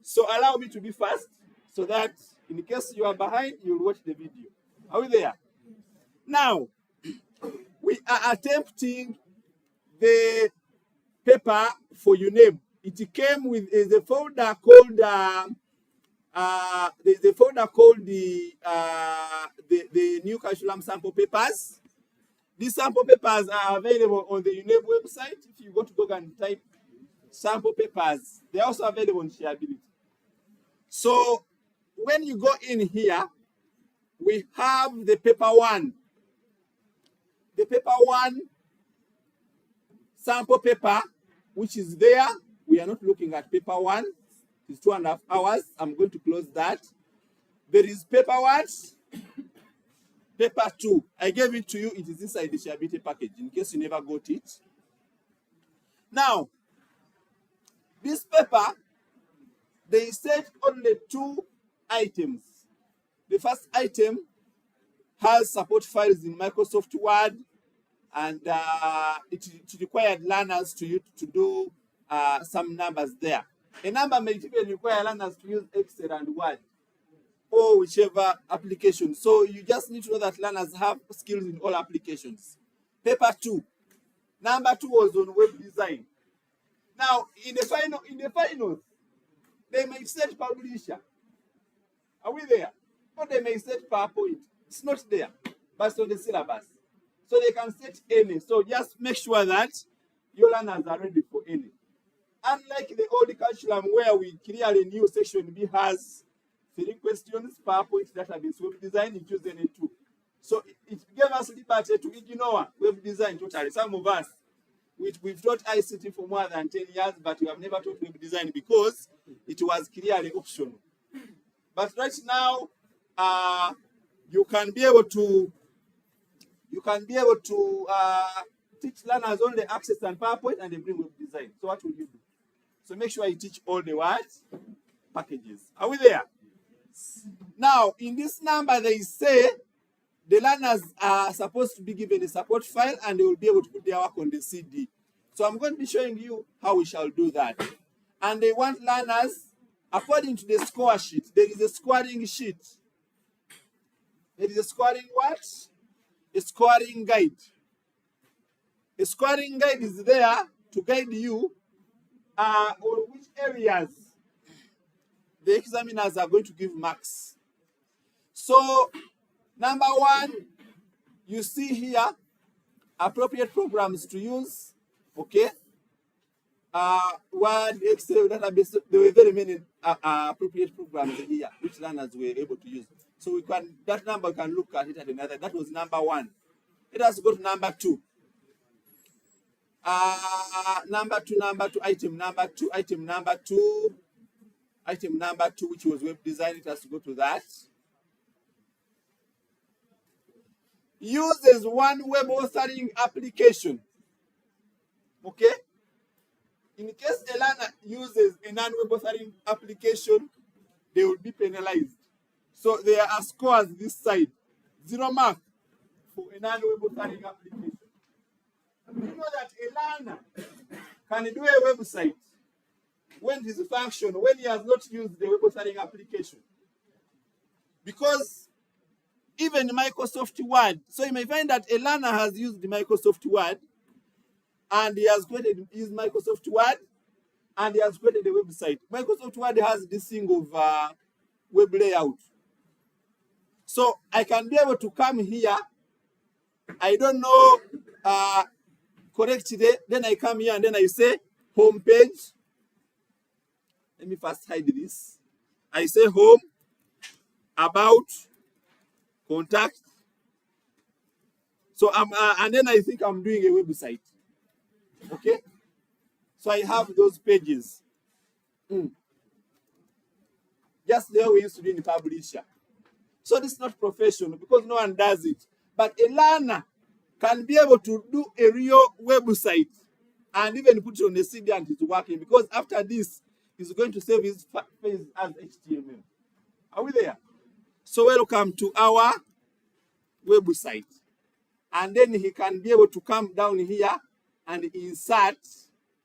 So allow me to be fast so that in case you are behind, you'll watch the video. Are we there? Now, we are attempting the paper for UNEB. It came with a folder called there's a folder called the new curriculum sample papers. These sample papers are available on the UNEB website. If you go to Google and type sample papers, they're also available on Shareability. So when you go in here, we have the paper one. The paper one sample paper, which is there. We are not looking at paper one. It's 2.5 hours. I'm going to close that. There is paper what? Paper 2. I gave it to you. It is inside the Shareability package in case you never got it. Now, this paper, they said only 2 items. The first item has support files in Microsoft Word, and it required learners to do some numbers there. A number may even require learners to use Excel and Word or whichever application. So you just need to know that learners have skills in all applications. Paper 2. Number 2 was on web design. Now, in the finals, they may set publisher. Are we there? Or they may set PowerPoint. It's not there, but it's on the syllabus. So they can set any. So just make sure that your learners are ready for any. Unlike the old curriculum where we clearly knew section B has 3 questions, PowerPoint, database, web design, you choose any 2. So it gave us liberty to ignore web design totally. Some of us, we've taught ICT for more than 10 years, but we have never taught web design because it was clearly optional. But right now, you can be able to teach learners only Access and PowerPoint, and they bring web design. So what will you do? So make sure you teach all the words, packages. Are we there? Now, in this number, they say the learners are supposed to be given a support file and they will be able to put their work on the CD. So I'm going to be showing you how we shall do that. And they want learners, according to the score sheet, there is a scoring sheet. There is a scoring what? A scoring guide. A scoring guide is there to guide you on which areas the examiners are going to give marks. So, number 1, you see here, appropriate programs to use, okay? Word, Excel, database, there were very many appropriate programs here, which learners were able to use. So that number, we can look at it at another. That was number 1. Let us go to number 2. Number two, item number 2, item number 2, which was web design. It has to go to that. Uses one web authoring application. Okay? In case a learner uses a non-web authoring application, they will be penalized. So there are scores this side. 0 mark for a non-web authoring application. You know that a learner can do a website when it is a function, when he has not used the web authoring application. Because even Microsoft Word, so you may find that a learner has used the Microsoft Word and he has used Microsoft Word and he has created a website. Microsoft Word has this thing of web layout. So I can be able to come here. I don't know correctly. Then I come here and then I say home page. Let me first hide this. I say home, about, contact. So and then I think I'm doing a website. Okay? So I have those pages. Just there we used to do in the publisher. So this is not professional because no one does it. But a learner can be able to do a real website and even put it on a CD and it's working, because after this, he's going to save his face as HTML. Are we there? So welcome to our website. And then he can be able to come down here and insert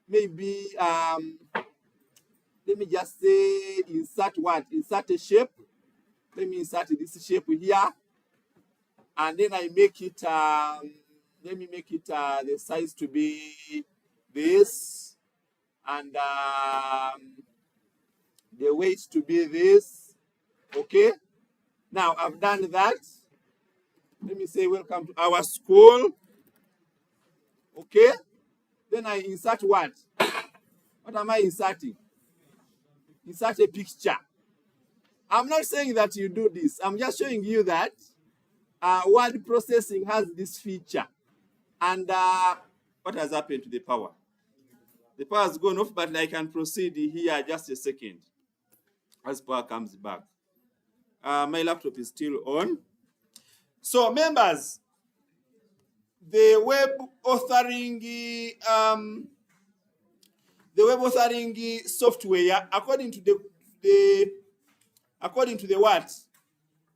maybe, let me just say insert what? Insert a shape. Let me insert this shape here. And then I make it, let me make it the size to be this. And the weight to be this. Okay. Now I've done that. Let me say welcome to our school. Okay. Then I insert what? What am I inserting? Insert a picture. I'm not saying that you do this. I'm just showing you that word processing has this feature. And what has happened to the power? The power has gone off, but I can proceed here just a second as power comes back. My laptop is still on. So members, the web authoring software, according to the what?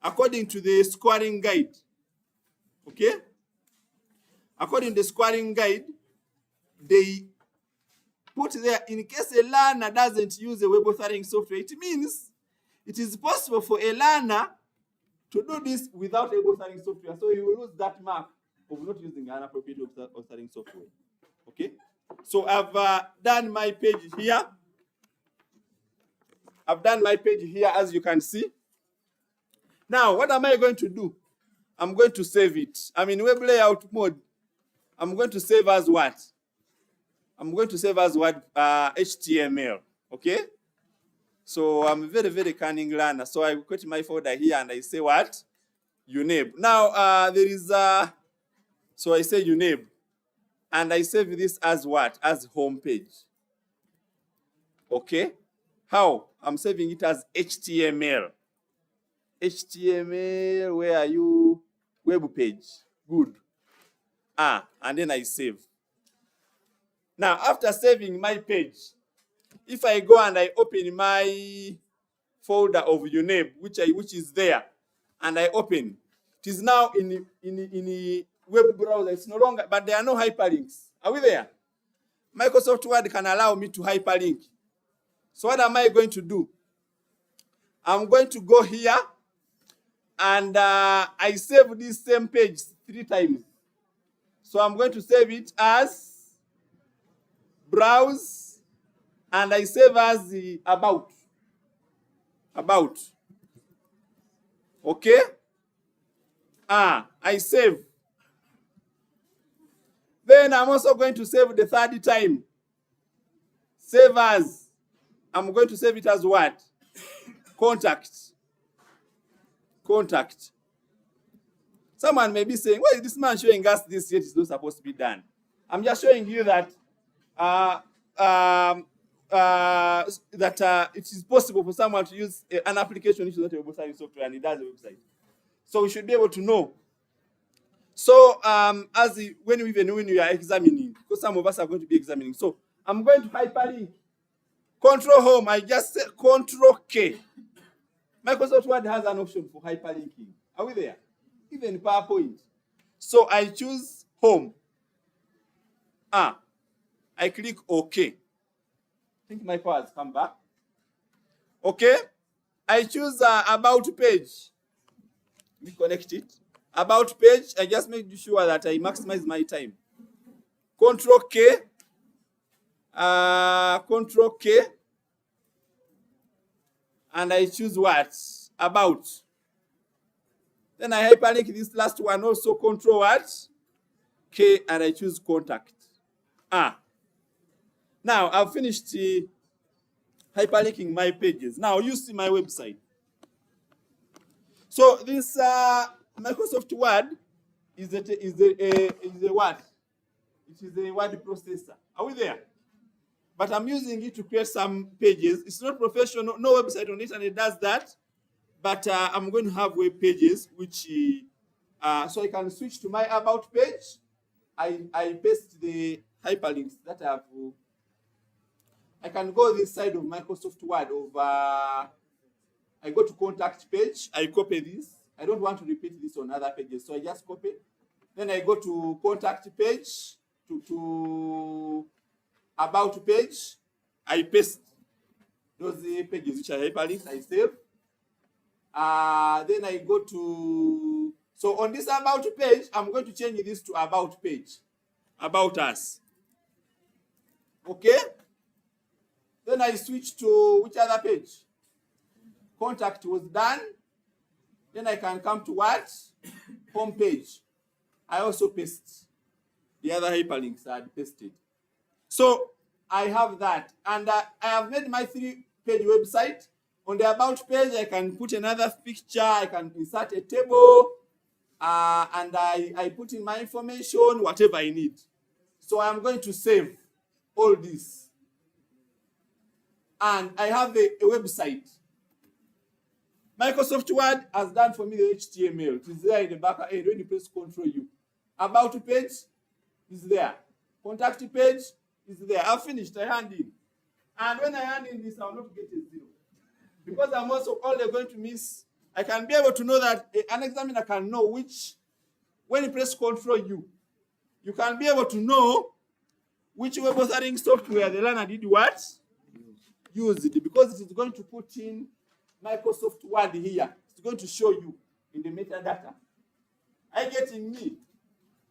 According to the scoring guide. Okay? According to the scoring guide, they put there, in case a learner doesn't use a web authoring software, it means it is possible for a learner to do this without a web authoring software. So you will lose that mark of not using an appropriate web authoring software. Okay? So I've done my page here. I've done my page here, as you can see. Now, what am I going to do? I'm going to save it. I'm in web layout mode. I'm going to save as what? I'm going to save as what? HTML. Okay? So I'm a very, very cunning learner. So I create my folder here and I say what? UNEB. Now, there is so I say UNEB. And I save this as what? As home page. Okay? How? I'm saving it as HTML. HTML, where are you? Web page. Good. And then I save. Now, after saving my page, if I go and I open my folder of UNEB, which is there, and I open, it is now in the web browser. It's no longer, but there are no hyperlinks. Are we there? Microsoft Word can allow me to hyperlink. So what am I going to do? I'm going to go here and I save this same page 3 times. So I'm going to save it as browse, and I save as the about. About. Okay? I save. Then I'm also going to save the 3rd time. Save as. I'm going to save it as what? Contact. Contact. Someone may be saying, why is this man showing us this yet it's not supposed to be done? I'm just showing you that it is possible for someone to use an application which is not a website software and it does a website. So we should be able to know. So when you are examining, because some of us are going to be examining. So I'm going to hyperlink. Control Home, I just say Control K. Microsoft Word has an option for hyperlinking. Are we there? Even PowerPoint. So I choose Home. I click OK. I think my power has come back. Okay. I choose About Page. We connect it. About Page. I just make sure that I maximize my time. Control K. Control K. And I choose what? About. Then I hyperlink this last one also. Control what? K. And I choose Contact. Now I've finished hyperlinking my pages. Now you see my website. So this Microsoft Word is a what? It is a word processor. Are we there? But I'm using it to create some pages. It's not professional. No website on it, and it does that. But I'm going to have web pages, which so I can switch to my About page. I paste the hyperlinks that I have. I can go this side of Microsoft Word over. I go to Contact page. I copy this. I don't want to repeat this on other pages, so I just copy. Then I go to Contact page to About page. I paste those pages which are hyperlinks, I save. Then I go to, so on this about page, I'm going to change this to about page. About us. Okay? Then I switch to which other page? Contact was done. Then I can come to what? Home page. I also paste the other hyperlinks I had pasted. So I have that. And I have made my 3-page website. On the about page, I can put another picture. I can insert a table. And I put in my information, whatever I need. So I'm going to save all this. And I have a website. Microsoft Word has done for me the HTML. It is there in the back end when you press Ctrl U. About page is there. Contact page is there. I've finished. I hand in. And when I hand in this, I will not get a 0. Because I'm also only going to miss. I can be able to know that an examiner can know which, when you press Ctrl U, you can be able to know which web authoring software the learner did what? Used it, because it is going to put in Microsoft Word here. It's going to show you in the metadata. I get in me.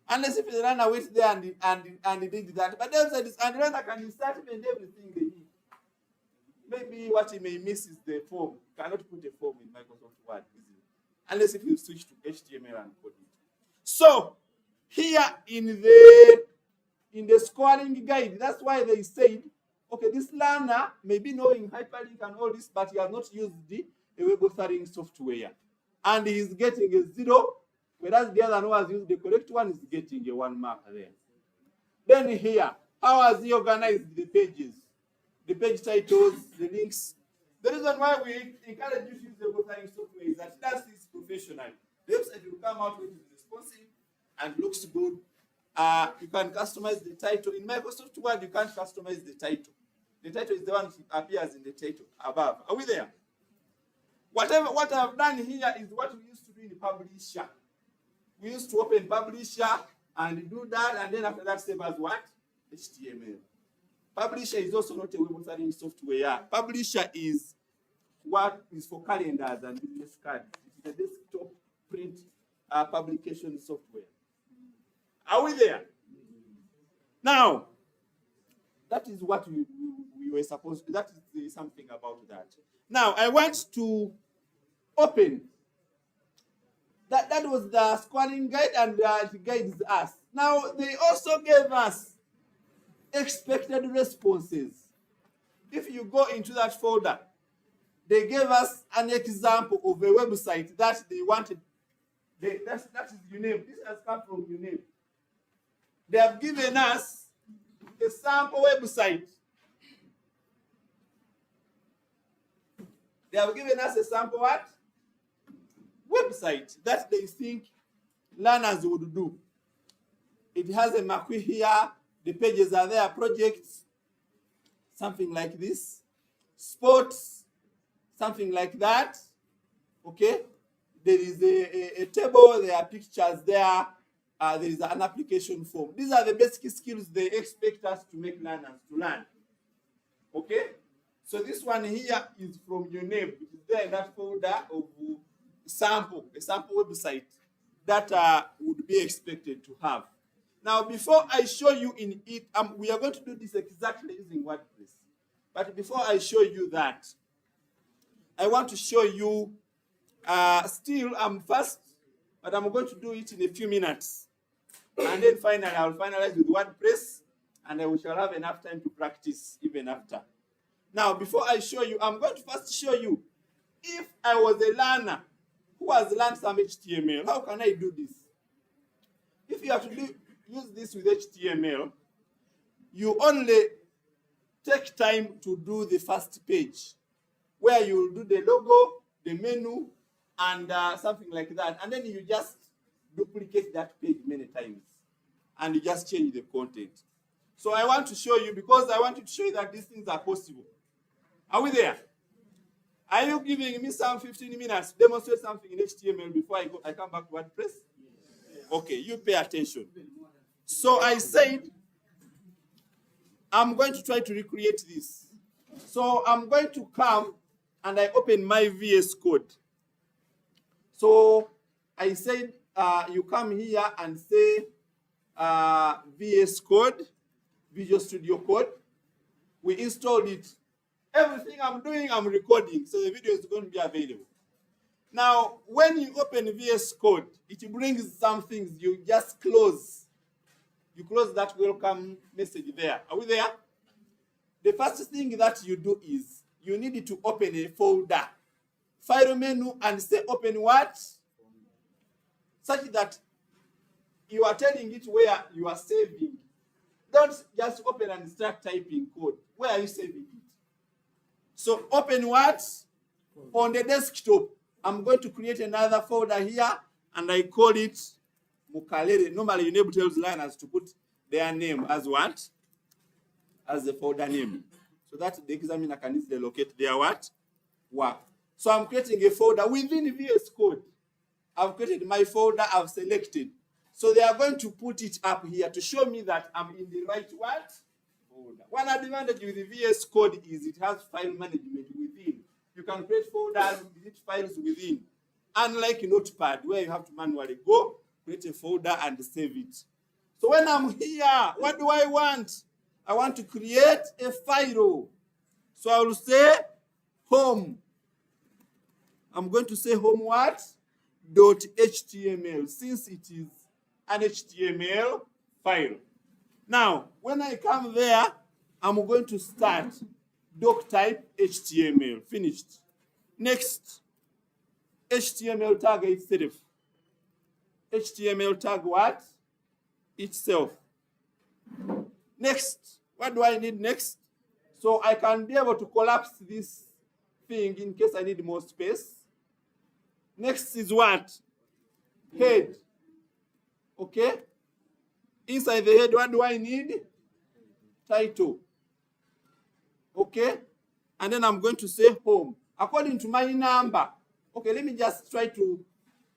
Unless if the learner went there and he did that. But then and the learner can insert and everything they need. Maybe what he may miss is the form. You cannot put a form in Microsoft Word easily. Unless if you switch to HTML and code it. So here in the scoring guide, that's why they said, okay, this learner may be knowing hyperlink and all this, but he has not used the web authoring software. And he is getting a 0, whereas the other one who has used the correct one is getting a 1 mark there. Then here, how has he organized the pages? The page titles, the links. The reason why we encourage you to use the web authoring software is that that is professional. The website will come out when it is responsive and looks good. You can customize the title. In Microsoft Word, you can't customize the title. The title is the one that appears in the title above. Are we there? What I've done here is what we used to do in Publisher. We used to open Publisher and do that, and then after that save as what? HTML. Publisher is also not a web authoring software. Publisher is what is for calendars and business cards. It is a desktop print publication software. Are we there? Now, that is what we were supposed to, that is something about that. Now, I want to open. That was the scoring guide, and it guides us. Now, they also gave us expected responses. If you go into that folder, they gave us an example of a website that they wanted. That is UNEB. This has come from UNEB. They have given us a sample website. They have given us a sample what? Website that they think learners would do. It has a marquee here. The pages are there. Projects, something like this. Sports, something like that. Okay. There is a table. There are pictures there. There is an application form. These are the basic skills they expect us to make learners to learn. Okay? So this one here is from UNEB. It is there in that folder of a sample website that would be expected to have. Now, before I show you in it, we are going to do this exactly using WordPress. But before I show you that, I want to show you, still I'm fast, but I'm going to do it in a few minutes. And then finally, I'll finalize with WordPress, and we shall have enough time to practice even after. Now, before I show you, I'm going to first show you, if I was a learner who has learned some HTML, how can I do this? If you have to use this with HTML, you only take time to do the first page, where you will do the logo, the menu, and something like that. And then you just duplicate that page many times, and you just change the content. So I want to show you, because I want to show you that these things are possible. Are we there? Are you giving me some 15 minutes to demonstrate something in HTML before I come back to WordPress? Yes. Okay, you pay attention. So I said, I'm going to try to recreate this. So I'm going to come and I open my VS Code. So I said you come here and say VS Code, Visual Studio Code. We installed it. Everything I'm doing, I'm recording, so the video is going to be available. Now, when you open VS Code, it brings some things. You just close. You close that welcome message there. Are we there? The first thing that you do is you need to open a folder. File menu and say open what? Such that you are telling it where you are saving. Don't just open and start typing code. Where are you saving it? So open what? On the desktop. I'm going to create another folder here and I call it Mukalere. Normally UNEB tells learners to put their name as what? As the folder name. So that the examiner can easily locate their what? Work. So I'm creating a folder within VS Code. I've created my folder, I've selected. So they are going to put it up here to show me that I'm in the right what? Folder. One advantage with the VS Code is it has file management within. You can create folders, delete files within. Unlike Notepad, where you have to manually go, create a folder and save it. So when I'm here, what do I want? I want to create a file. So I will say home. I'm going to say home what? .html, since it is an HTML file. Now, when I come there, I'm going to start doc type HTML. Finished. Next, HTML tag itself. HTML tag what? Itself. Next, what do I need next? So I can be able to collapse this thing in case I need more space. Next is what? Head. Okay? Inside the head, what do I need? Title. Okay? And then I'm going to say home. According to my number. Okay, let me just try to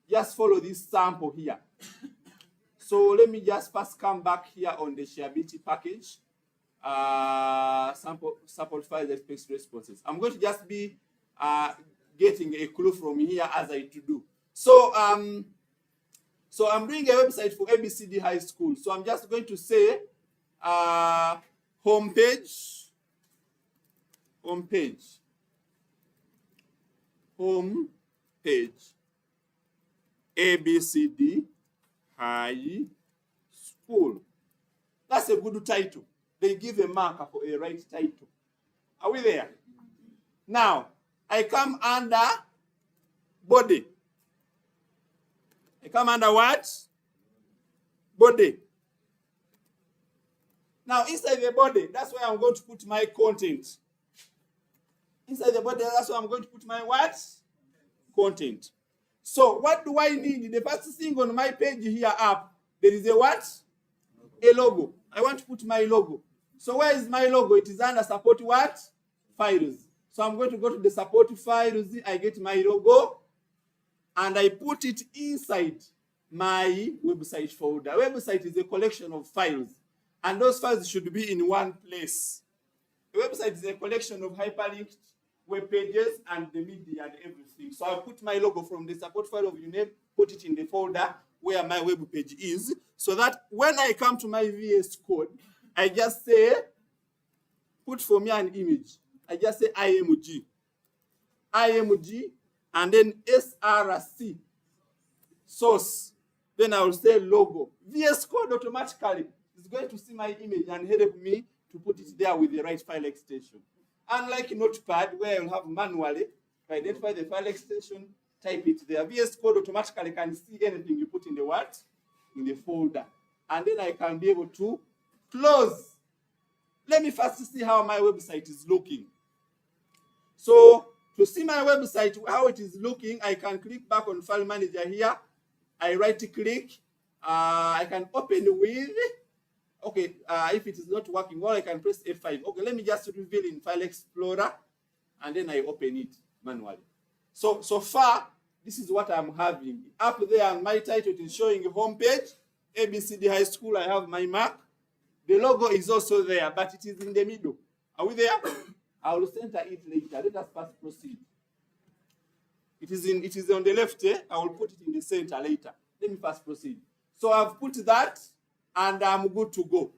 just follow this sample here. So let me just first come back here on the shareability package. Sample support files expects responses. I'm going to just be getting a clue from here as I to do. So I'm doing a website for ABCD High School. So I'm just going to say homepage, ABCD High School. That's a good title. They give a marker for a right title. Are we there? Now, I come under body. I come under what? Body. Now, inside the body, that's where I'm going to put my content. Inside the body, that's where I'm going to put my what? Content. So, what do I need? The first thing on my page here up, there is a what? A logo. I want to put my logo. So, where is my logo? It is under support what? Files. So, I'm going to go to the support files. I get my logo. And I put it inside my website folder. A website is a collection of files. And those files should be in one place. A website is a collection of hyperlinked web pages and the media and everything. So I put my logo from the support file of UNEB, put it in the folder where my web page is, so that when I come to my VS Code, I just say, put for me an image. I just say IMG, and then SRC, source. Then I will say logo. VS Code automatically is going to see my image and help me to put it there with the right file extension. Unlike Notepad, where you'll have manually to identify the file extension, type it there. VS Code automatically can see anything you put in the what? In the folder. And then I can be able to close. Let me first see how my website is looking. So, to see my website, how it is looking, I can click back on File Manager here. I right-click. I can open with... Okay, if it is not working well, I can press F5. Okay, let me just reveal in File Explorer, and then I open it manually. So far, this is what I'm having. Up there on my title, it is showing a homepage, ABCD High School. I have my mark. The logo is also there, but it is in the middle. Are we there? I will center it later. Let us first proceed. It is on the left. I will put it in the center later. Let me first proceed. So I've put that, and I'm good to go.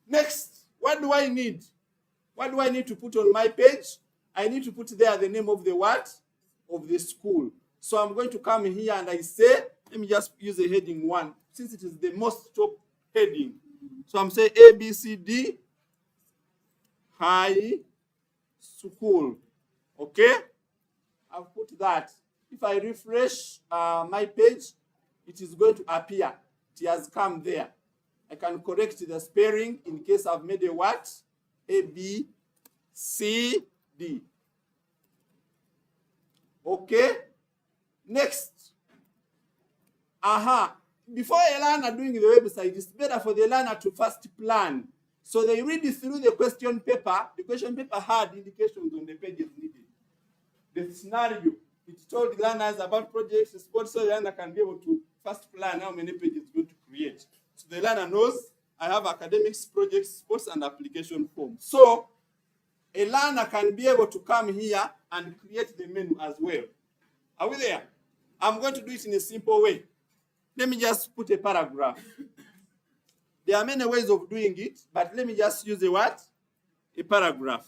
Next, what do I need? What do I need to put on my page? I need to put there the name of the what? Of the school. So I'm going to come here and I say, let me just use a heading 1, since it is the most top heading. So I'm saying ABCD High School. Okay? I've put that. If I refresh my page, it is going to appear. It has come there. I can correct the spelling in case I've made a what? A, B, C, D. Okay? Next. Before a learner doing the website, it's better for the learner to first plan. So they read through the question paper. The question paper had indications on the pages needed. The scenario, it told learners about projects, sports, so the learner can be able to first plan how many pages it's going to create. So the learner knows I have academics, projects, sports, and application form. So a learner can be able to come here and create the menu as well. Are we there? I'm going to do it in a simple way. Let me just put a paragraph. There are many ways of doing it, but let me just use a what? A paragraph.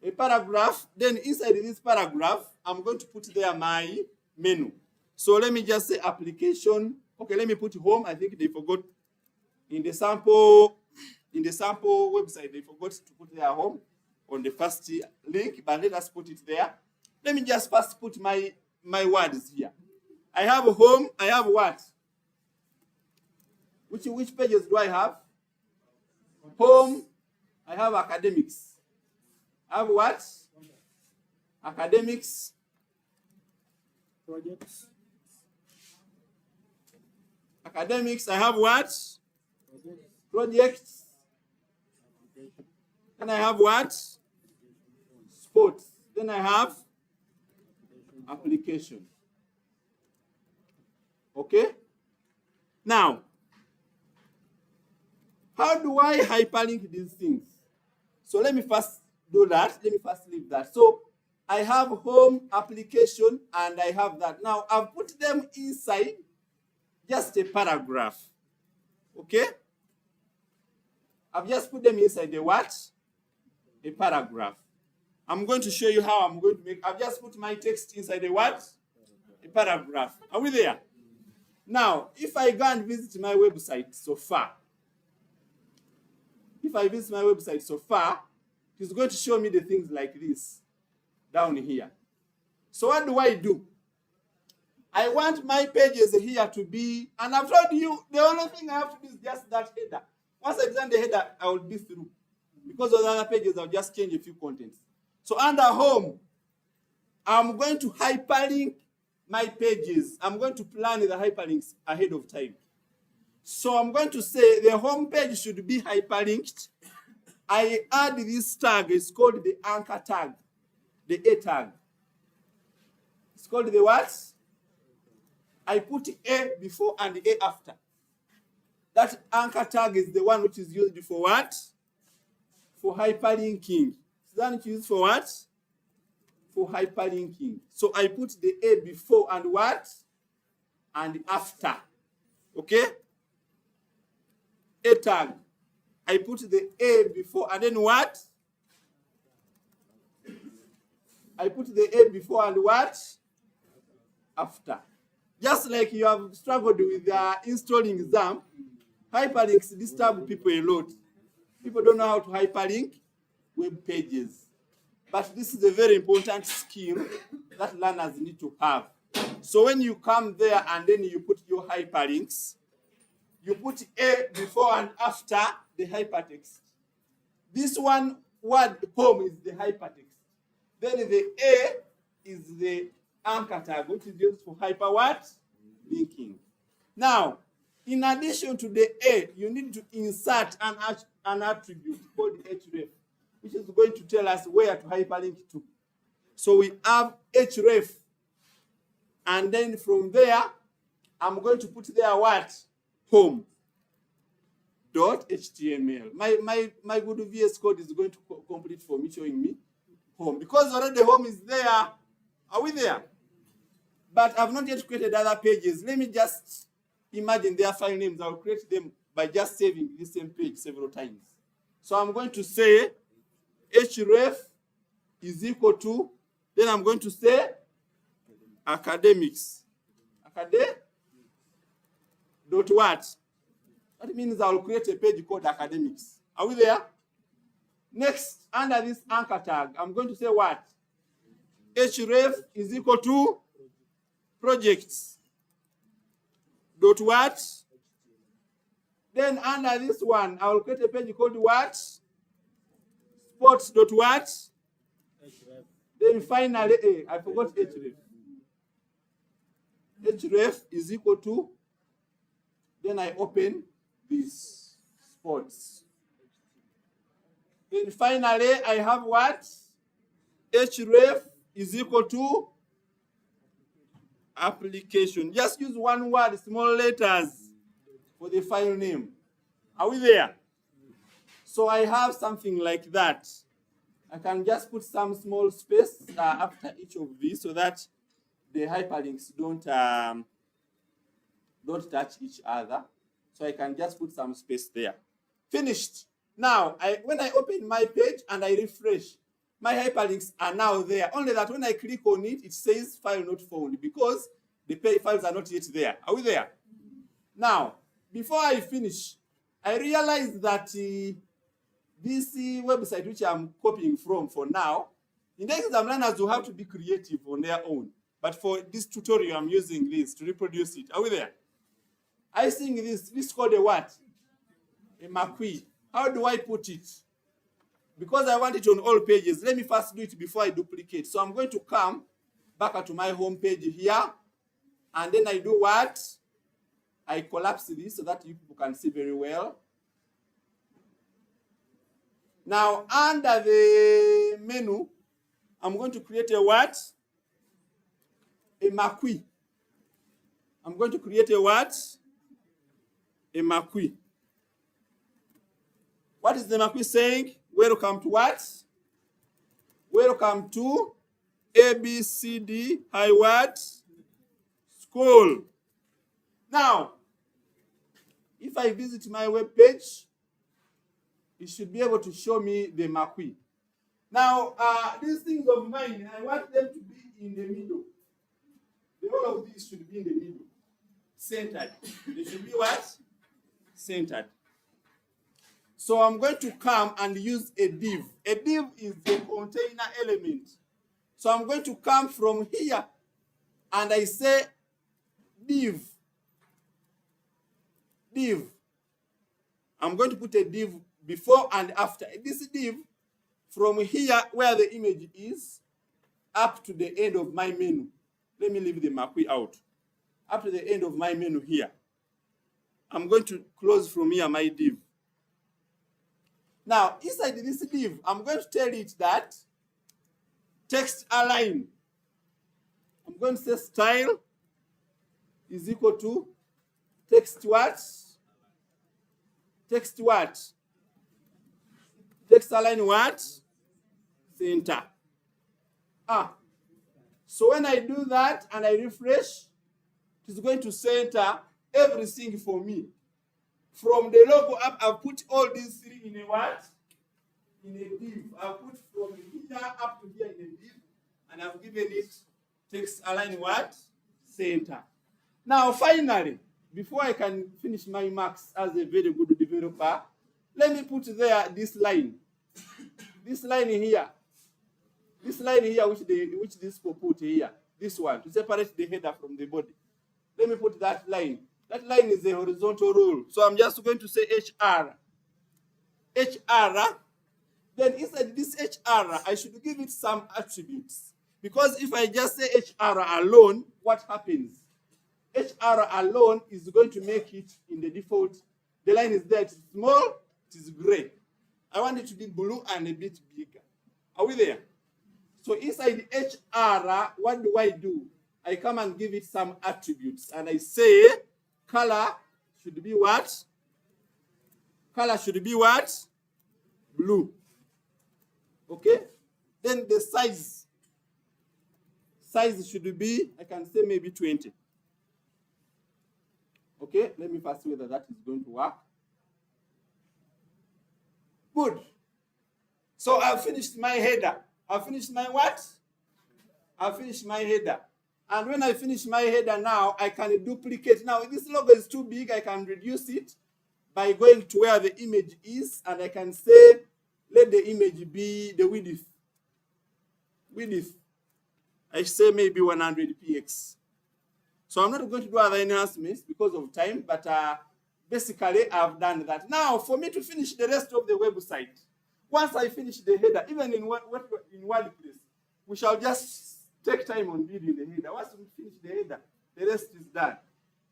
A paragraph, then inside this paragraph, I'm going to put there my menu. So let me just say application. Okay, let me put home. I think they forgot in the sample website, they forgot to put their home on the first link, but let us put it there. Let me just first put my words here. I have home, I have what? Which pages do I have? Home, I have academics. I have what? Academics. Projects. Academics, I have what? Projects. Then I have what? Sports. Then I have application. Okay? Now, how do I hyperlink these things? So let me first do that. Let me first leave that. So I have home, application, and I have that. Now I've put them inside just a paragraph. Okay? I've just put them inside the what? A paragraph. I'm going to show you how I'm going to make. I've just put my text inside a what? A paragraph. Are we there? Now, if I go and visit my website so far, if I visit my website so far, it's going to show me the things like this down here. So what do? I want my pages here to be, and I've told you, the only thing I have to do is just that header. Once I've done the header, I will be through. Because of the other pages, I'll just change a few contents. So under home, I'm going to hyperlink my pages. I'm going to plan the hyperlinks ahead of time. So I'm going to say the home page should be hyperlinked. I add this tag. It's called the anchor tag, the A tag. It's called the what? I put A before and A after. That anchor tag is the one which is used for what? For hyperlinking. So that is used for what? For hyperlinking. So I put the A before and what? And after. Okay? A tag. I put the A before and then what? I put the A before and what? After. Just like you have struggled with installing XAMPP, hyperlinks disturb people a lot. People don't know how to hyperlink web pages. But this is a very important skill that learners need to have. So when you come there and then you put your hyperlinks, you put A before and after the hypertext. This one word home is the hypertext. Then the A is the anchor tag, which is used for hyper what? Linking. Now, in addition to the A, you need to insert an attribute called href, which is going to tell us where to hyperlink to. So we have href, and then from there, I'm going to put there what? Home. .html. My good VS Code is going to complete for me, showing me home. Because already home is there. Are we there? But I've not yet created other pages. Let me just imagine their file names. I'll create them by just saving this same page several times. So I'm going to say href is equal to, then I'm going to say academics. Dot what? That means I'll create a page called academics. Are we there? Next, under this anchor tag, I'm going to say what? Href is equal to projects. Dot what? Then under this one, I will create a page called what? Sports. Dot what? Href. Then finally, I forgot href. Href is equal to, then I open this sports. Then finally, I have what? Href is equal to application. Just use one word, small letters, for the file name. Are we there? So I have something like that. I can just put some small space after each of these so that the hyperlinks don't touch each other. So I can just put some space there. Finished. Now, when I open my page and I refresh, my hyperlinks are now there. Only that when I click on it, it says file not found because the files are not yet there. Are we there? Now, before I finish, I realized that this website which I'm copying from for now, in the exam learners will have to be creative on their own. But for this tutorial, I'm using this to reproduce it. Are we there? I think this is called a what? A marquee. How do I put it? Because I want it on all pages, let me first do it before I duplicate. So I'm going to come back to my home page here. And then I do what? I collapse this so that you people can see very well. Now, under the menu, I'm going to create a what? A marquee. I'm going to create a what? A marquee. What is the marquee saying? Welcome to what? Welcome to ABCD High what? School. Now, if I visit my web page, it should be able to show me the marquee. Now, these things of mine, I want them to be in the middle. All of these should be in the middle. Centered. They should be what? Centered. So I'm going to come and use a div. A div is a container element. So I'm going to come from here and I say div. Div. I'm going to put a div before and after. This div from here where the image is up to the end of my menu. Let me leave the marquee out. Up to the end of my menu here. I'm going to close from here my div. Now, inside this div, I'm going to tell it that text align. I'm going to say style is equal to text what? Text what? Text align what? Center. So when I do that and I refresh, it's going to center everything for me. From the logo up, I've put all these three in a what? In a div. I've put from here up to here in a div, and I've given it text align what? Center. Now, finally, before I can finish my marks as a very good developer, let me put there this line. This line here. This line here, which this will put here. This one, to separate the header from the body. Let me put that line. That line is a horizontal rule. So I'm just going to say HR. HR. Then inside this HR, I should give it some attributes. Because if I just say HR alone, what happens? HR alone is going to make it in the default. The line is there. It's small. It is gray. I want it to be blue and a bit bigger. Are we there? So inside HR, what do? I come and give it some attributes. And I say color should be what? Color should be what? Blue. Okay? Then the size should be, I can say maybe 20. Okay, let me first see whether that is going to work. Good. So I've finished my header. I've finished my what? I've finished my header. And when I finish my header now, I can duplicate. Now, if this logo is too big, I can reduce it by going to where the image is, and I can say, let the image be the width. I say maybe 100 px. So I'm not going to do other enhancements because of time, but basically I've done that. Now, for me to finish the rest of the website, once I finish the header, even in WordPress, we shall just take time on building the header. Once we finish the header, the rest is done.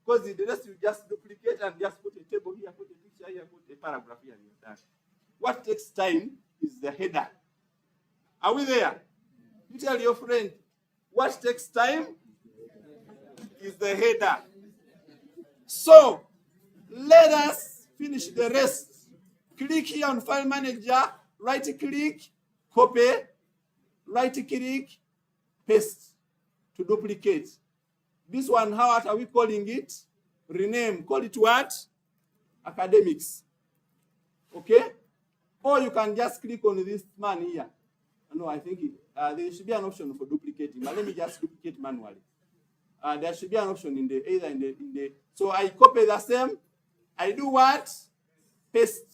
Because the rest you just duplicate and just put a table here, put a picture here, put a paragraph here, and you're done. What takes time is the header. Are we there? You tell your friend, what takes time is the header. So, let us finish the rest. Click here on File Manager, right-click, copy, right-click, paste to duplicate. This one, how are we calling it? Rename. Call it what? Academics. Okay? Or you can just click on this man here. No, I think there should be an option for duplicating, but let me just duplicate manually. There should be an option in the so I copy the same. I do what? Paste.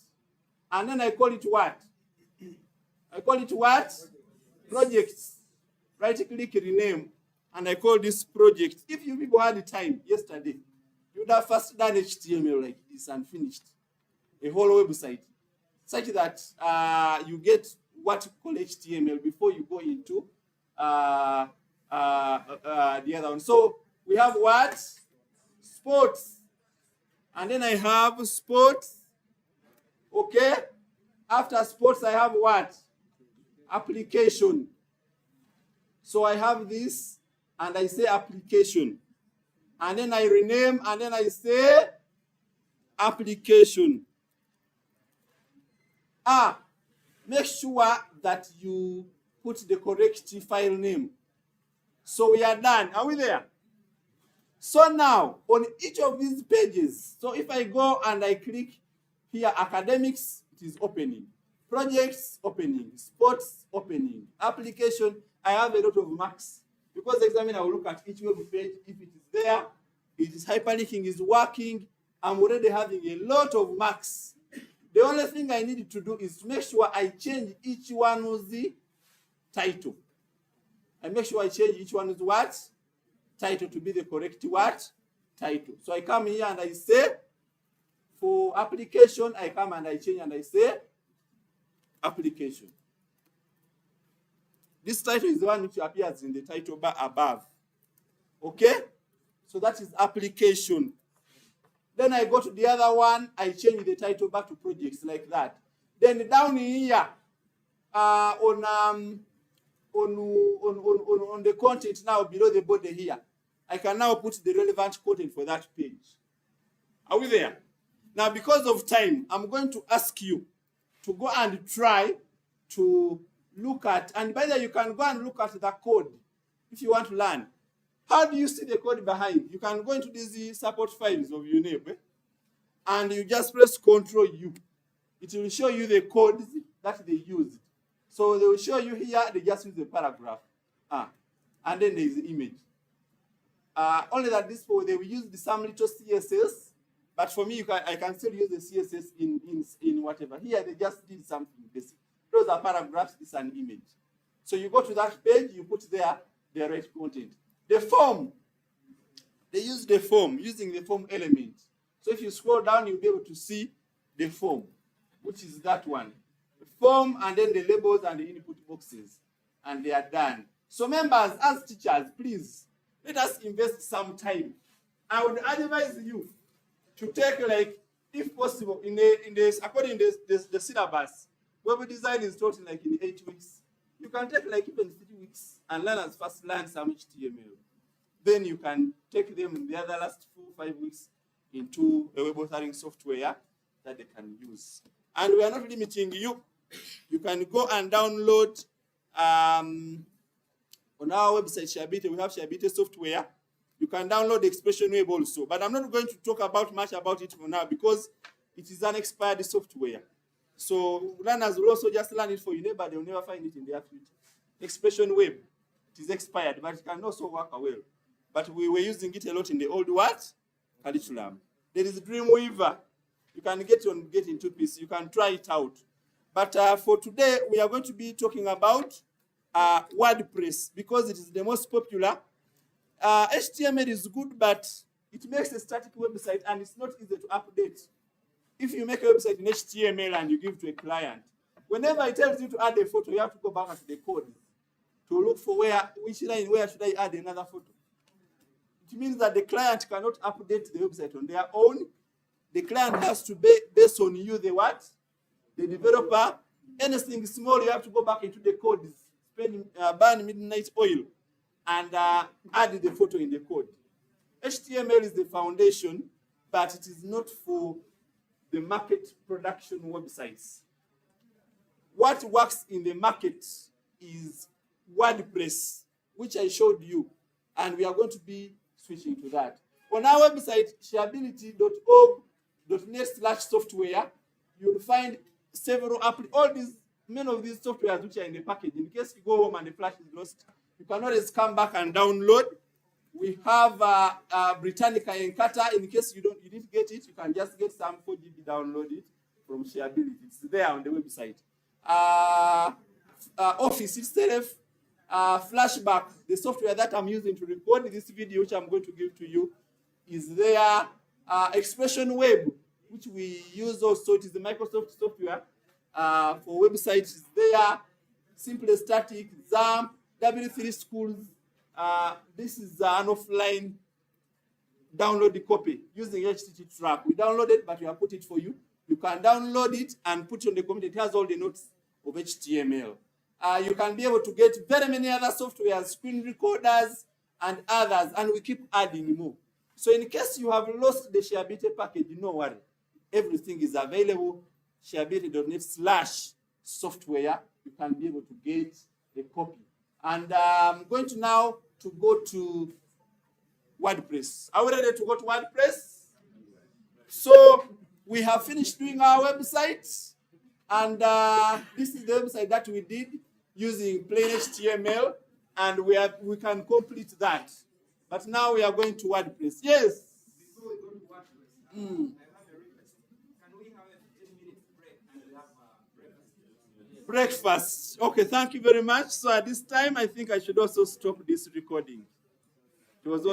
And then I call it what? I call it what? Projects. Right-click, rename. And I call this project. If you people had the time yesterday, you would have first done HTML like this and finished a whole website, such that you get what you call HTML before you go into the other one. So we have what? Sports. And then I have sports. Okay. After sports, I have what? Application. So I have this, and I say application. And then I rename, and then I say application. Make sure that you put the correct file name. So we are done. Are we there? So now, on each of these pages, so if I go and I click here, academics, it is opening. Projects, opening. Sports, opening. Application, I have a lot of marks. Because the examiner will look at each web page. If it is there, it is hyperlinking, is working, I'm already having a lot of marks. The only thing I need to do is to make sure I change each one's title. I make sure I change each one's what? Title to be the correct what? Title. So I come here and I say, for application, I come and I change and I say, application. This title is the one which appears in the title bar above. Okay? So that is application. Then I go to the other one, I change the title back to projects like that. Then down here, on the content now below the body here, I can now put the relevant content for that page. Are we there? Now, because of time, I'm going to ask you to go and try to look at, and by the way, you can go and look at the code if you want to learn. How do you see the code behind? You can go into these support files of UNEB, and you just press Ctrl-U. It will show you the codes that they use. So they will show you here, they just use the paragraph. And then there is the image. Only that this for they will use some little CSS, but for me, I can still use the CSS in whatever. Here they just did something basic. Those are paragraphs, it's an image. So you go to that page, you put there the right content. The form, they use the form, using the form element. So if you scroll down, you'll be able to see the form, which is that one. The form, and then the labels and the input boxes. And they are done. So members, as teachers, please, let us invest some time. I would advise you to take, like, if possible, according to the syllabus, web design is taught in 8 weeks. You can take even 3 weeks and learners first learn some HTML. Then you can take them in the other last 4 or 5 weeks into a web authoring software that they can use. And we are not limiting you. You can go and download On our website, Shareability, we have Shareability software. You can download the Expression Web also. But I'm not going to talk much about it for now because it is an expired software. So learners will also just learn it for UNEB, but they'll never find it in their future. Expression Web, it is expired, but it can also work well. But we were using it a lot in the old what? Curriculum. There is Dreamweaver. You can get in 2 pieces. You can try it out. But for today, we are going to be talking about WordPress because it is the most popular. HTML is good, but it makes a static website and it's not easy to update. If you make a website in HTML and you give to a client, whenever it tells you to add a photo, you have to go back to the code to look for which line, where should I add another photo. It means that the client cannot update the website on their own. The client has to base on you, the what? The developer. Anything small, you have to go back into the code, burn midnight oil, and add the photo in the code. HTML is the foundation, but it is not for the market production websites. What works in the market is WordPress, which I showed you, and we are going to be switching to that. On our website, shareability.org.net/software, you'll find several many of these softwares which are in the package. In case you go home and the flash is lost, you can always come back and download. We have Britannica Encarta. In case you didn't get it, you can just get some 4 GB, download it from Shareability. It's there on the website. Office itself, Flashback, the software that I'm using to record this video, which I'm going to give to you, is there. Expression Web, which we use also, it is the Microsoft software for websites, is there. Simple Static, XAMPP, W3 Schools. This is an offline download the copy using HTTP track. We download it, but we have put it for you. You can download it and put it on the computer. It has all the notes of HTML. You can be able to get very many other softwares, screen recorders, and others, and we keep adding more. So in case you have lost the Shareability package, no worry. Everything is available. Shareability.net/software. You can be able to get a copy. And I'm going to now to go to WordPress. Are we ready to go to WordPress? So we have finished doing our website. And this is the website that we did using plain HTML. And we can complete that. But now we are going to WordPress. Yes? Before we go to WordPress, I have a request. Can we have a 15-minute break and we'll have breakfast? Breakfast. Okay, thank you very much. So at this time, I think I should also stop this recording. It was